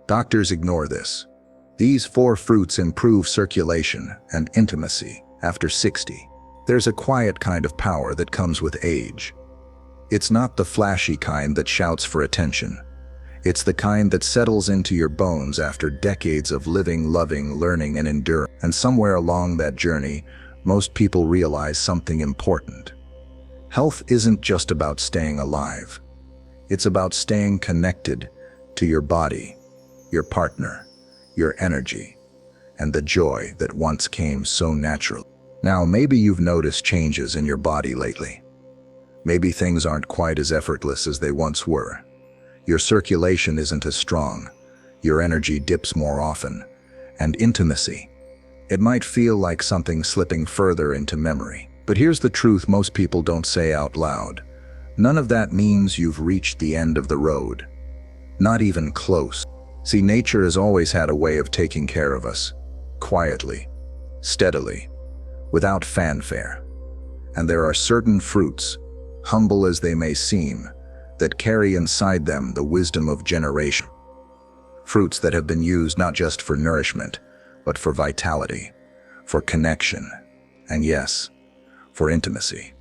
Doctors ignore this. These 4 fruits improve circulation and intimacy after 60. There's a quiet kind of power that comes with age. It's not the flashy kind that shouts for attention. It's the kind that settles into your bones after decades of living, loving, learning, and enduring. And somewhere along that journey, most people realize something important. Health isn't just about staying alive. It's about staying connected to your body, your partner, your energy, and the joy that once came so naturally. Now, maybe you've noticed changes in your body lately. Maybe things aren't quite as effortless as they once were. Your circulation isn't as strong, your energy dips more often, and intimacy. It might feel like something slipping further into memory. But here's the truth most people don't say out loud. None of that means you've reached the end of the road. Not even close. See, nature has always had a way of taking care of us. Quietly, steadily, without fanfare. And there are certain fruits, humble as they may seem, that carry inside them the wisdom of generation. Fruits that have been used not just for nourishment, but for vitality, for connection, and yes, for intimacy.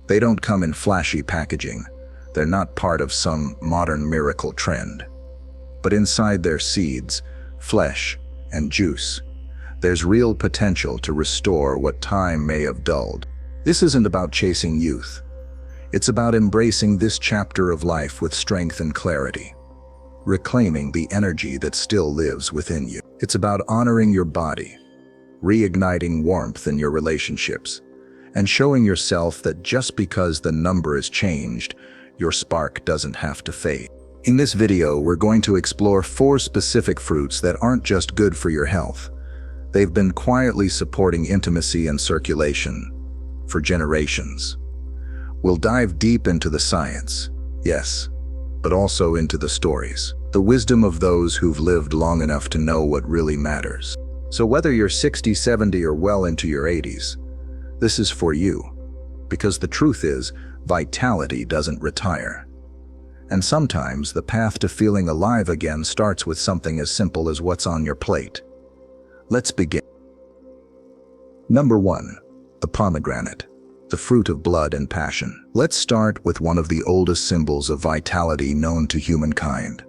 They don't come in flashy packaging. They're not part of some modern miracle trend. But inside their seeds, flesh, and juice, there's real potential to restore what time may have dulled. This isn't about chasing youth. It's about embracing this chapter of life with strength and clarity, reclaiming the energy that still lives within you. It's about honoring your body, reigniting warmth in your relationships, and showing yourself that just because the number has changed, your spark doesn't have to fade. In this video, we're going to explore 4 specific fruits that aren't just good for your health. They've been quietly supporting intimacy and circulation for generations. We'll dive deep into the science, yes, but also into the stories, the wisdom of those who've lived long enough to know what really matters. So whether you're 60, 70, or well into your 80s, this is for you. Because the truth is, vitality doesn't retire. And sometimes the path to feeling alive again starts with something as simple as what's on your plate. Let's begin. Number 1, the pomegranate, the fruit of blood and passion. Let's start with one of the oldest symbols of vitality known to humankind,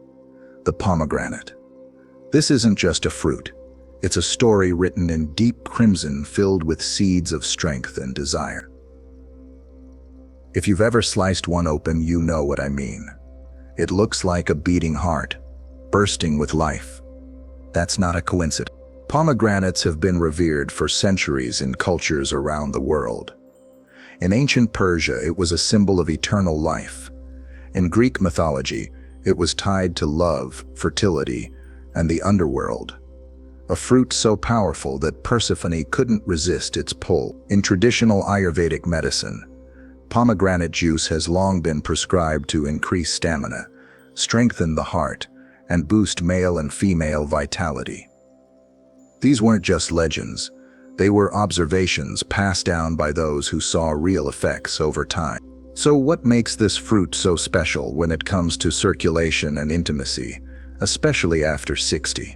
the pomegranate. This isn't just a fruit. It's a story written in deep crimson filled with seeds of strength and desire. If you've ever sliced one open, you know what I mean. It looks like a beating heart, bursting with life. That's not a coincidence. Pomegranates have been revered for centuries in cultures around the world. In ancient Persia, it was a symbol of eternal life. In Greek mythology, it was tied to love, fertility, and the underworld. A fruit so powerful that Persephone couldn't resist its pull. In traditional Ayurvedic medicine, pomegranate juice has long been prescribed to increase stamina, strengthen the heart, and boost male and female vitality. These weren't just legends. They were observations passed down by those who saw real effects over time. So what makes this fruit so special when it comes to circulation and intimacy, especially after 60?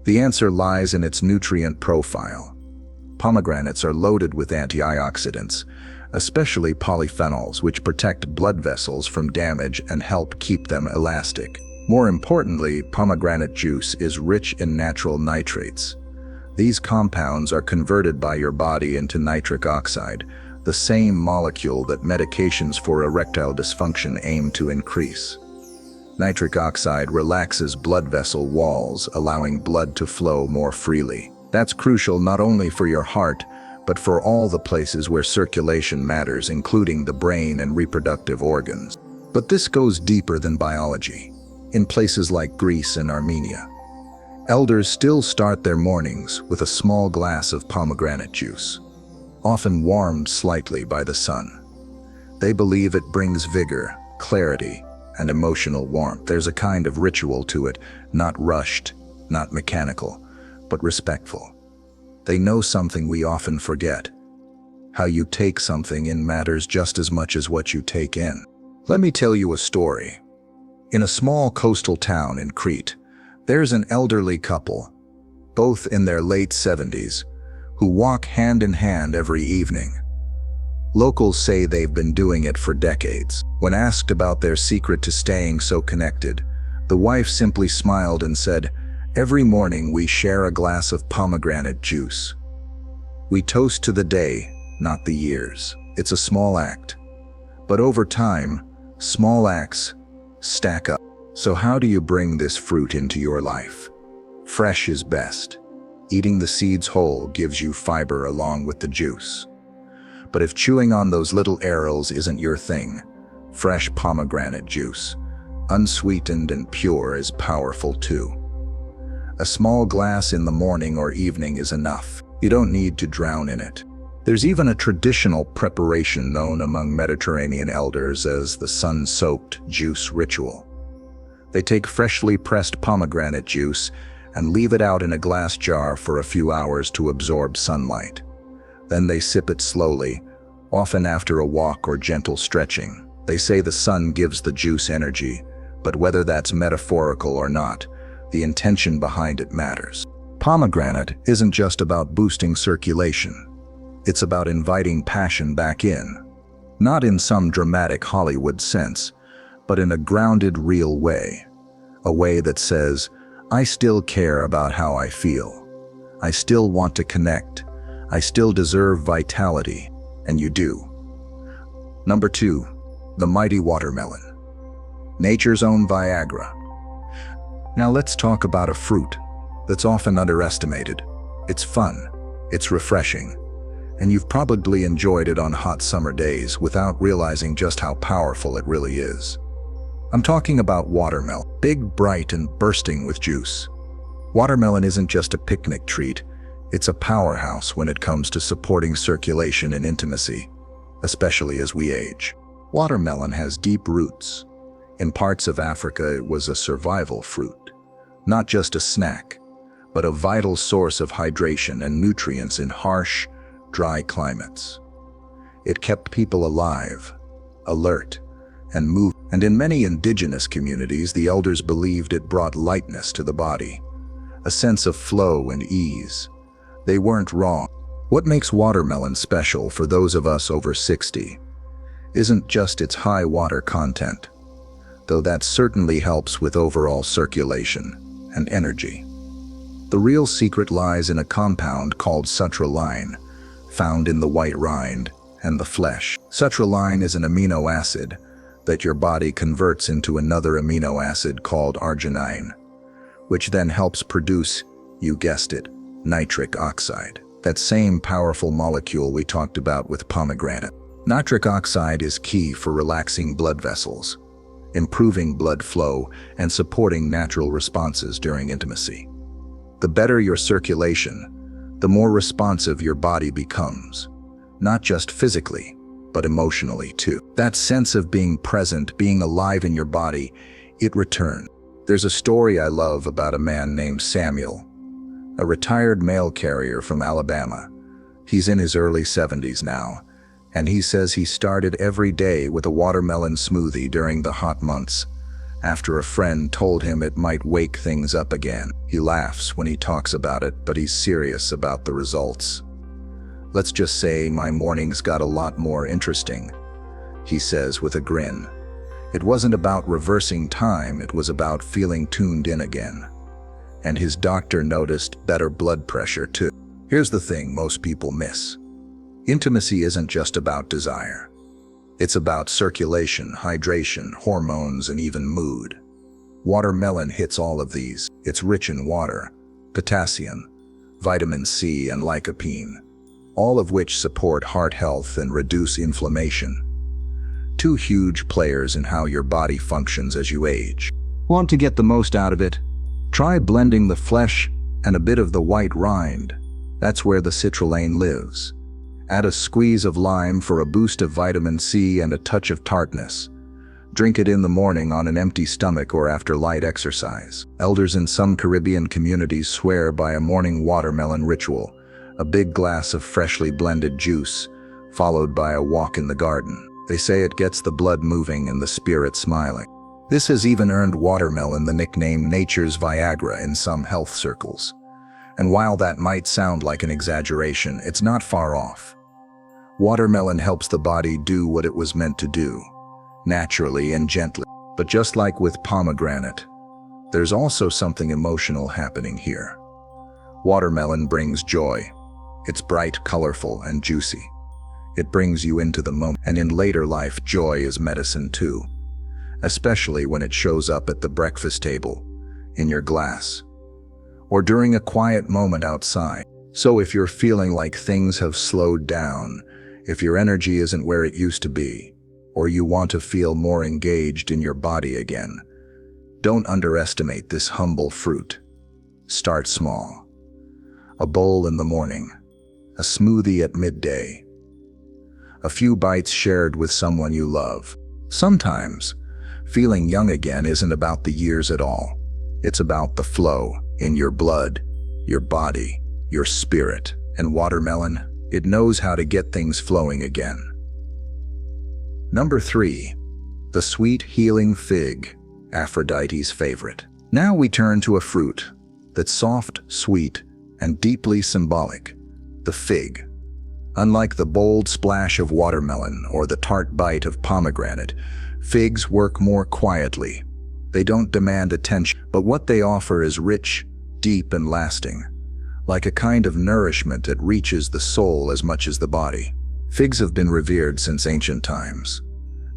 The answer lies in its nutrient profile. Pomegranates are loaded with antioxidants, especially polyphenols, which protect blood vessels from damage and help keep them elastic. More importantly, pomegranate juice is rich in natural nitrates. These compounds are converted by your body into nitric oxide, the same molecule that medications for erectile dysfunction aim to increase. Nitric oxide relaxes blood vessel walls, allowing blood to flow more freely. That's crucial not only for your heart, but for all the places where circulation matters, including the brain and reproductive organs. But this goes deeper than biology. In places like Greece and Armenia, elders still start their mornings with a small glass of pomegranate juice, often warmed slightly by the sun. They believe it brings vigor, clarity, and emotional warmth. There's a kind of ritual to it, not rushed, not mechanical, but respectful. They know something we often forget. How you take something in matters just as much as what you take in. Let me tell you a story. In a small coastal town in Crete, There's an elderly couple, both in their late 70s, who walk hand in hand every evening. Locals say they've been doing it for decades. When asked about their secret to staying so connected, the wife simply smiled and said, "Every morning we share a glass of pomegranate juice. We toast to the day, not the years." It's a small act. But over time, small acts stack up. So how do you bring this fruit into your life? Fresh is best. Eating the seeds whole gives you fiber along with the juice. But if chewing on those little arils isn't your thing, fresh pomegranate juice, unsweetened and pure, is powerful too. A small glass in the morning or evening is enough. You don't need to drown in it. There's even a traditional preparation known among Mediterranean elders as the sun-soaked juice ritual. They take freshly pressed pomegranate juice and leave it out in a glass jar for a few hours to absorb sunlight. Then they sip it slowly, often after a walk or gentle stretching. They say the sun gives the juice energy, but whether that's metaphorical or not, the intention behind it matters. Pomegranate isn't just about boosting circulation. It's about inviting passion back in. Not in some dramatic Hollywood sense, but in a grounded, real way. A way that says, I still care about how I feel. I still want to connect. I still deserve vitality. And you do. Number 2, the mighty watermelon. Nature's own Viagra. Now let's talk about a fruit that's often underestimated. It's fun, it's refreshing, and you've probably enjoyed it on hot summer days without realizing just how powerful it really is. I'm talking about watermelon, big, bright, and bursting with juice. Watermelon isn't just a picnic treat, it's a powerhouse when it comes to supporting circulation and intimacy, especially as we age. Watermelon has deep roots. In parts of Africa, it was a survival fruit, not just a snack, but a vital source of hydration and nutrients in harsh, dry climates. It kept people alive, alert, and moving. And in many indigenous communities, the elders believed it brought lightness to the body, a sense of flow and ease. They weren't wrong. What makes watermelon special for those of us over 60 isn't just its high water content, though that certainly helps with overall circulation and energy. The real secret lies in a compound called citrulline, found in the white rind and the flesh. Citrulline is an amino acid that your body converts into another amino acid called arginine, which then helps produce, you guessed it, nitric oxide, that same powerful molecule we talked about with pomegranate. Nitric oxide is key for relaxing blood vessels, improving blood flow, and supporting natural responses during intimacy. The better your circulation, the more responsive your body becomes, not just physically, but emotionally too. That sense of being present, being alive in your body, it returns. There's a story I love about a man named Samuel, a retired mail carrier from Alabama. He's in his early 70s now, and he says he started every day with a watermelon smoothie during the hot months, after a friend told him it might wake things up again. He laughs when he talks about it, but he's serious about the results. "Let's just say my mornings got a lot more interesting," he says with a grin. It wasn't about reversing time, it was about feeling tuned in again. And his doctor noticed better blood pressure too. Here's the thing most people miss. Intimacy isn't just about desire. It's about circulation, hydration, hormones, and even mood. Watermelon hits all of these. It's rich in water, potassium, vitamin C, and lycopene, all of which support heart health and reduce inflammation. Two huge players in how your body functions as you age. Want to get the most out of it? Try blending the flesh and a bit of the white rind. That's where the citrulline lives. Add a squeeze of lime for a boost of vitamin C and a touch of tartness. Drink it in the morning on an empty stomach or after light exercise. Elders in some Caribbean communities swear by a morning watermelon ritual, a big glass of freshly blended juice, followed by a walk in the garden. They say it gets the blood moving and the spirit smiling. This has even earned watermelon the nickname nature's Viagra in some health circles. And while that might sound like an exaggeration, it's not far off. Watermelon helps the body do what it was meant to do, naturally and gently. But just like with pomegranate, there's also something emotional happening here. Watermelon brings joy. It's bright, colorful, and juicy. It brings you into the moment, and in later life, joy is medicine too, especially when it shows up at the breakfast table, in your glass, or during a quiet moment outside. So if you're feeling like things have slowed down, if your energy isn't where it used to be, or you want to feel more engaged in your body again, don't underestimate this humble fruit. Start small. A bowl in the morning, a smoothie at midday, a few bites shared with someone you love. Sometimes, feeling young again isn't about the years at all. It's about the flow in your blood, your body, your spirit. And watermelon, it knows how to get things flowing again. Number 3, the sweet healing fig, Aphrodite's favorite. Now we turn to a fruit that's soft, sweet, and deeply symbolic, the fig. Unlike the bold splash of watermelon or the tart bite of pomegranate, figs work more quietly. They don't demand attention, but what they offer is rich, deep, and lasting, like a kind of nourishment that reaches the soul as much as the body. Figs have been revered since ancient times.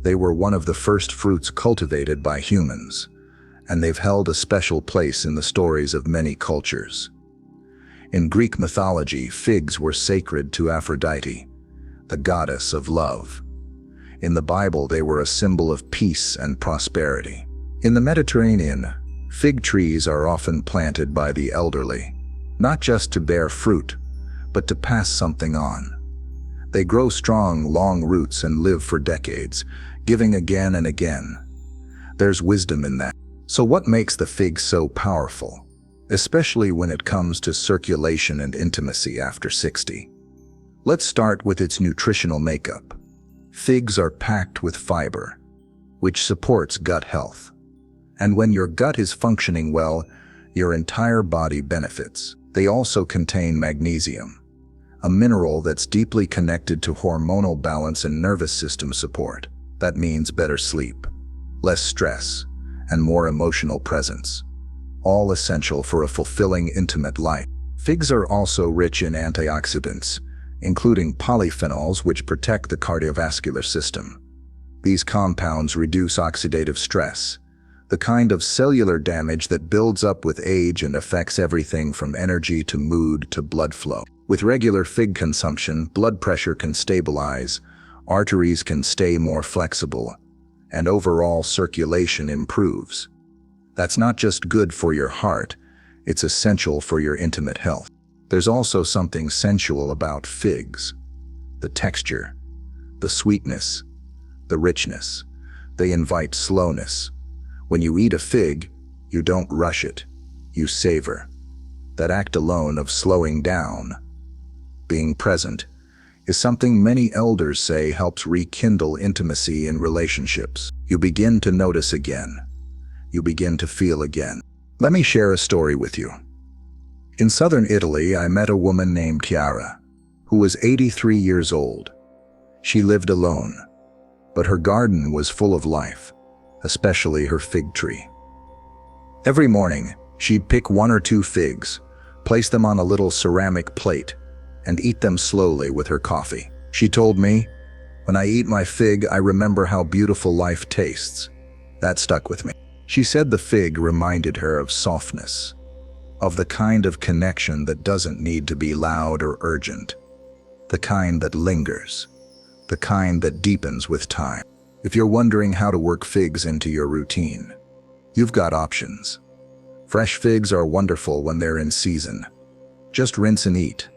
They were one of the first fruits cultivated by humans, and they've held a special place in the stories of many cultures. In Greek mythology, figs were sacred to Aphrodite, the goddess of love. In the Bible, they were a symbol of peace and prosperity. In the Mediterranean, fig trees are often planted by the elderly, not just to bear fruit, but to pass something on. They grow strong, long roots and live for decades, giving again and again. There's wisdom in that. So what makes the fig so powerful, especially when it comes to circulation and intimacy after 60? Let's start with its nutritional makeup. Figs are packed with fiber, which supports gut health. And when your gut is functioning well, your entire body benefits. They also contain magnesium, a mineral that's deeply connected to hormonal balance and nervous system support. That means better sleep, less stress, and more emotional presence, all essential for a fulfilling, intimate life. Figs are also rich in antioxidants, including polyphenols, which protect the cardiovascular system. These compounds reduce oxidative stress, the kind of cellular damage that builds up with age and affects everything from energy to mood to blood flow. With regular fig consumption, blood pressure can stabilize, arteries can stay more flexible, and overall circulation improves. That's not just good for your heart, it's essential for your intimate health. There's also something sensual about figs. The texture, the sweetness, the richness. They invite slowness. When you eat a fig, you don't rush it, you savor. That act alone of slowing down, being present, is something many elders say helps rekindle intimacy in relationships. You begin to notice again. You begin to feel again. Let me share a story with you. In southern Italy, I met a woman named Chiara, who was 83 years old. She lived alone, but her garden was full of life, especially her fig tree. Every morning, she'd pick 1 or 2 figs, place them on a little ceramic plate, and eat them slowly with her coffee. She told me, "When I eat my fig, I remember how beautiful life tastes." That stuck with me. She said the fig reminded her of softness, of the kind of connection that doesn't need to be loud or urgent, the kind that lingers, the kind that deepens with time. If you're wondering how to work figs into your routine, you've got options. Fresh figs are wonderful when they're in season. Just rinse and eat.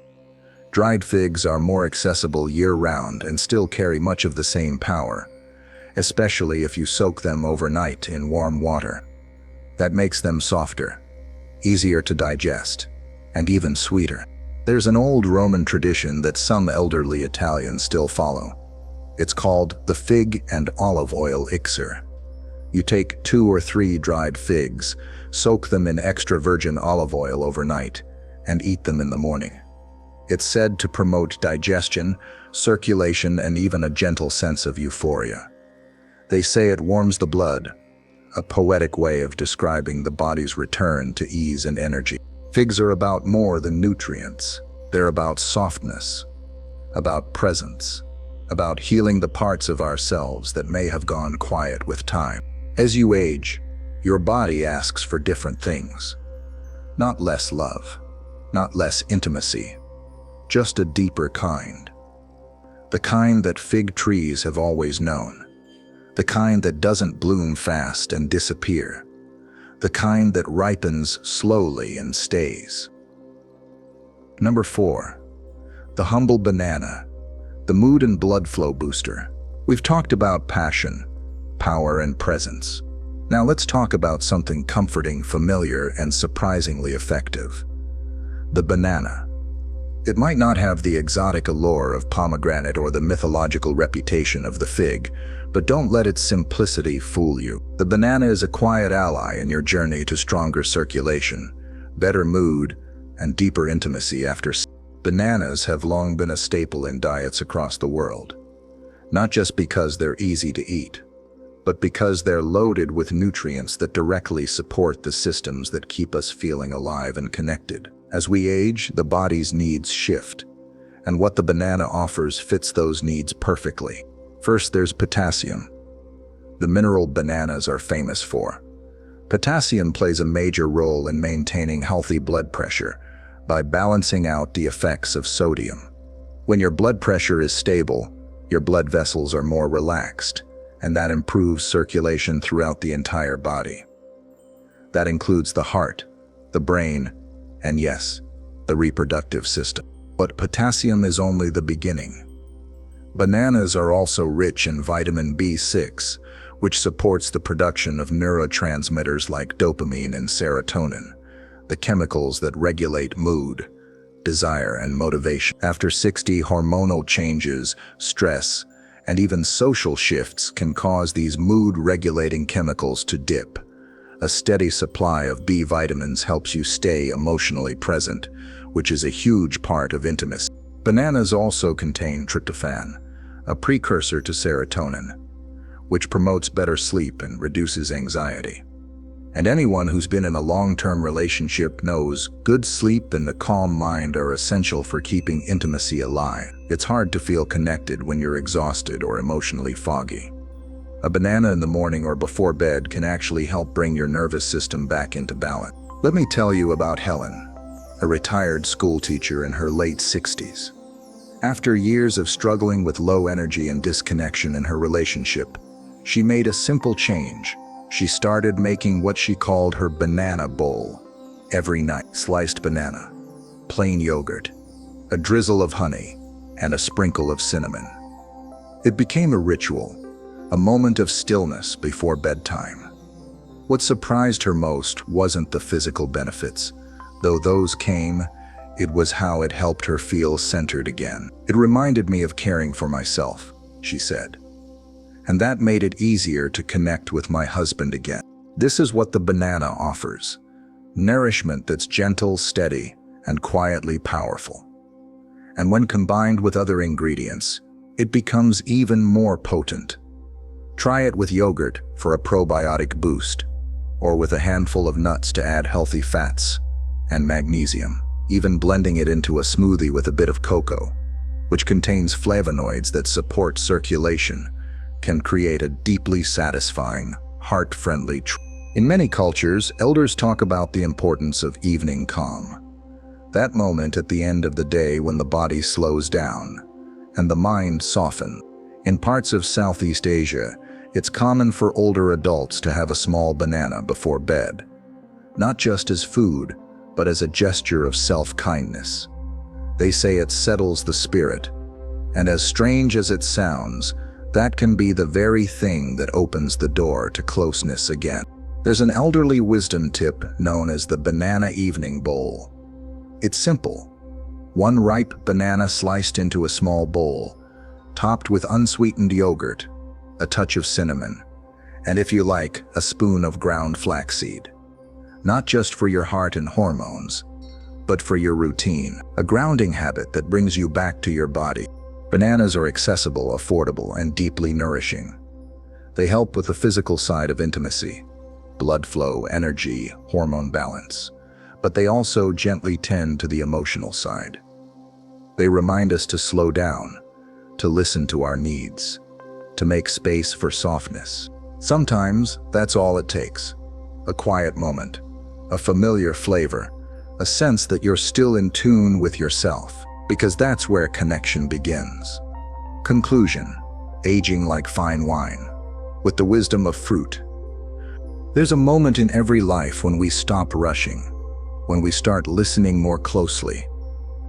Dried figs are more accessible year-round and still carry much of the same power, especially if you soak them overnight in warm water. That makes them softer, easier to digest, and even sweeter. There's an old Roman tradition that some elderly Italians still follow. It's called the fig and olive oil elixir. You take 2 or 3 dried figs, soak them in extra virgin olive oil overnight, and eat them in the morning. It's said to promote digestion, circulation, and even a gentle sense of euphoria. They say it warms the blood, a poetic way of describing the body's return to ease and energy. Figs are about more than nutrients. They're about softness, about presence, about healing the parts of ourselves that may have gone quiet with time. As you age, your body asks for different things. Not less love, not less intimacy, just a deeper kind. The kind that fig trees have always known. The kind that doesn't bloom fast and disappear. The kind that ripens slowly and stays. Number 4. The humble banana, the mood and blood flow booster. We've talked about passion, power, and presence. Now let's talk about something comforting, familiar, and surprisingly effective. The banana. It might not have the exotic allure of pomegranate or the mythological reputation of the fig, but don't let its simplicity fool you. The banana is a quiet ally in your journey to stronger circulation, better mood, and deeper intimacy after. Bananas have long been a staple in diets across the world, not just because they're easy to eat, but because they're loaded with nutrients that directly support the systems that keep us feeling alive and connected. As we age, the body's needs shift, and what the banana offers fits those needs perfectly. First, there's potassium, the mineral bananas are famous for. Potassium plays a major role in maintaining healthy blood pressure by balancing out the effects of sodium. When your blood pressure is stable, your blood vessels are more relaxed, and that improves circulation throughout the entire body. That includes the heart, the brain, and yes, the reproductive system. But potassium is only the beginning. Bananas are also rich in vitamin B6, which supports the production of neurotransmitters like dopamine and serotonin, the chemicals that regulate mood, desire, and motivation. After 60, hormonal changes, stress, and even social shifts can cause these mood-regulating chemicals to dip. A steady supply of B vitamins helps you stay emotionally present, which is a huge part of intimacy. Bananas also contain tryptophan, a precursor to serotonin, which promotes better sleep and reduces anxiety. And anyone who's been in a long-term relationship knows good sleep and a calm mind are essential for keeping intimacy alive. It's hard to feel connected when you're exhausted or emotionally foggy. A banana in the morning or before bed can actually help bring your nervous system back into balance. Let me tell you about Helen, a retired school teacher in her late 60s. After years of struggling with low energy and disconnection in her relationship, she made a simple change. She started making what she called her banana bowl. Every night, sliced banana, plain yogurt, a drizzle of honey, and a sprinkle of cinnamon. It became a ritual, a moment of stillness before bedtime. What surprised her most wasn't the physical benefits, though those came. It was how it helped her feel centered again. It reminded me of caring for myself, she said. And that made it easier to connect with my husband again. This is what the banana offers: nourishment that's gentle, steady, and quietly powerful. And when combined with other ingredients, it becomes even more potent. Try it with yogurt for a probiotic boost, or with a handful of nuts to add healthy fats and magnesium. Even blending it into a smoothie with a bit of cocoa, which contains flavonoids that support circulation, can create a deeply satisfying, heart-friendly treat. In many cultures, elders talk about the importance of evening calm. That moment at the end of the day when the body slows down and the mind softens. In parts of Southeast Asia, it's common for older adults to have a small banana before bed, not just as food, but as a gesture of self-kindness. They say it settles the spirit, and as strange as it sounds, that can be the very thing that opens the door to closeness again. There's an elderly wisdom tip known as the banana evening bowl. It's simple. One ripe banana sliced into a small bowl, topped with unsweetened yogurt, a touch of cinnamon, And if you like, a spoon of ground flaxseed. Not just for your heart and hormones, but for your routine, a grounding habit that brings you back to your body. Bananas are accessible, affordable, and deeply nourishing. They help with the physical side of intimacy, blood flow, energy, hormone balance, but they also gently tend to the emotional side. They remind us to slow down, to listen to our needs, to make space for softness. Sometimes that's all it takes. A quiet moment, a familiar flavor, a sense that you're still in tune with yourself, because that's where connection begins. Conclusion: aging like fine wine, with the wisdom of fruit. There's a moment in every life when we stop rushing, when we start listening more closely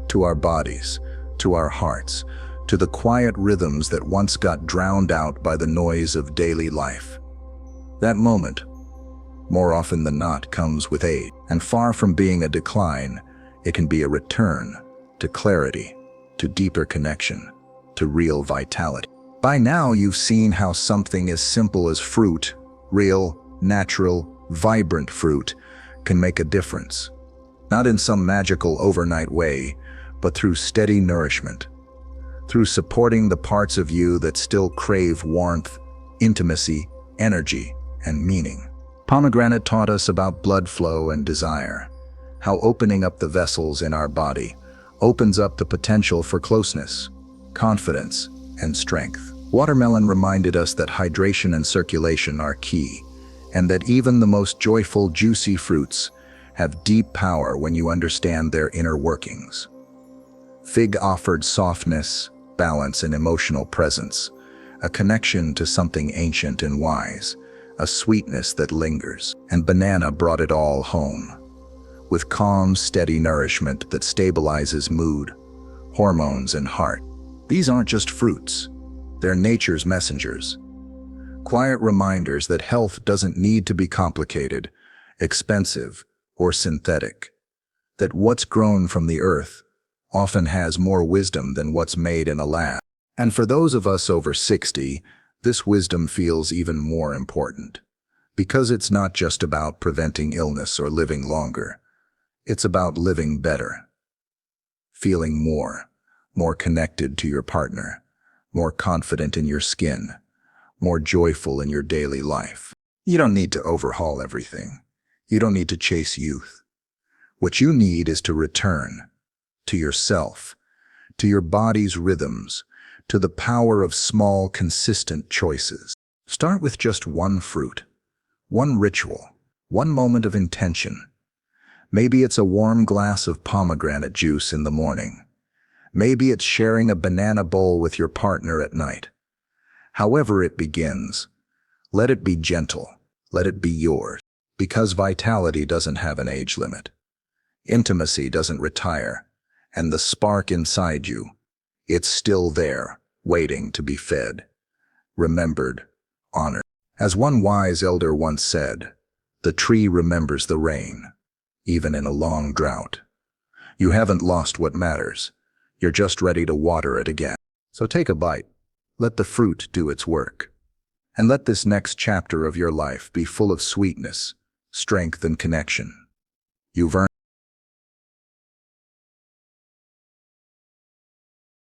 to our bodies, to our hearts, to the quiet rhythms that once got drowned out by the noise of daily life. That moment, more often than not, comes with age, and far from being a decline, it can be a return to clarity, to deeper connection, to real vitality. By now, you've seen how something as simple as fruit, real, natural, vibrant fruit, can make a difference. Not in some magical overnight way, but through steady nourishment, through supporting the parts of you that still crave warmth, intimacy, energy, and meaning. Pomegranate taught us about blood flow and desire, how opening up the vessels in our body opens up the potential for closeness, confidence, and strength. Watermelon reminded us that hydration and circulation are key, and that even the most joyful, juicy fruits have deep power when you understand their inner workings. Fig offered softness, balance, and emotional presence, a connection to something ancient and wise, a sweetness that lingers. And banana brought it all home, with calm, steady nourishment that stabilizes mood, hormones, and heart. These aren't just fruits, they're nature's messengers. Quiet reminders that health doesn't need to be complicated, expensive, or synthetic. That what's grown from the earth often has more wisdom than what's made in a lab. And for those of us over 60, this wisdom feels even more important. Because it's not just about preventing illness or living longer. It's about living better. Feeling more connected to your partner, more confident in your skin, more joyful in your daily life. You don't need to overhaul everything. You don't need to chase youth. What you need is to return to yourself, to your body's rhythms, to the power of small, consistent choices. Start with just one fruit, one ritual, one moment of intention. Maybe it's a warm glass of pomegranate juice in the morning. Maybe it's sharing a banana bowl with your partner at night. However it begins, let it be gentle, let it be yours. Because vitality doesn't have an age limit. Intimacy doesn't retire, and the spark inside you, it's still there, waiting to be fed, remembered, honored. As one wise elder once said, the tree remembers the rain, even in a long drought. You haven't lost what matters. You're just ready to water it again. So take a bite. Let the fruit do its work. And let this next chapter of your life be full of sweetness, strength, and connection. You've earned